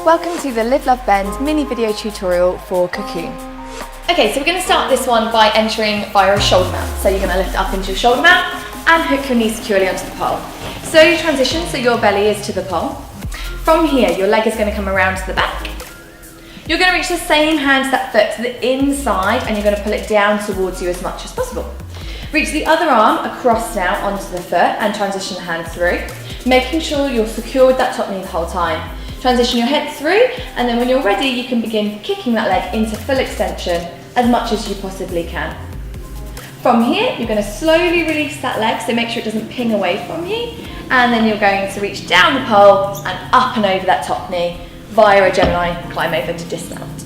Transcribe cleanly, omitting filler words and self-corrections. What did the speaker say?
Welcome to the Live, Love, Bend mini video tutorial for Cocoon. Okay, so we're going to start this one by entering via a shoulder mount. So you're going to lift it up into your shoulder mount and hook your knees securely onto the pole. Slowly transition so your belly is to the pole. From here, your leg is going to come around to the back. You're going to reach the same hand to that foot to the inside and you're going to pull it down towards you as much as possible. Reach the other arm across now onto the foot and transition the hand through, making sure you're secure with that top knee the whole time. Transition your head through, and then when you're ready, you can begin kicking that leg into full extension as much as you possibly can. From here, you're going to slowly release that leg, so make sure it doesn't ping away from you, and then you're going to reach down the pole and up and over that top knee via a Gemini climb over to dismount.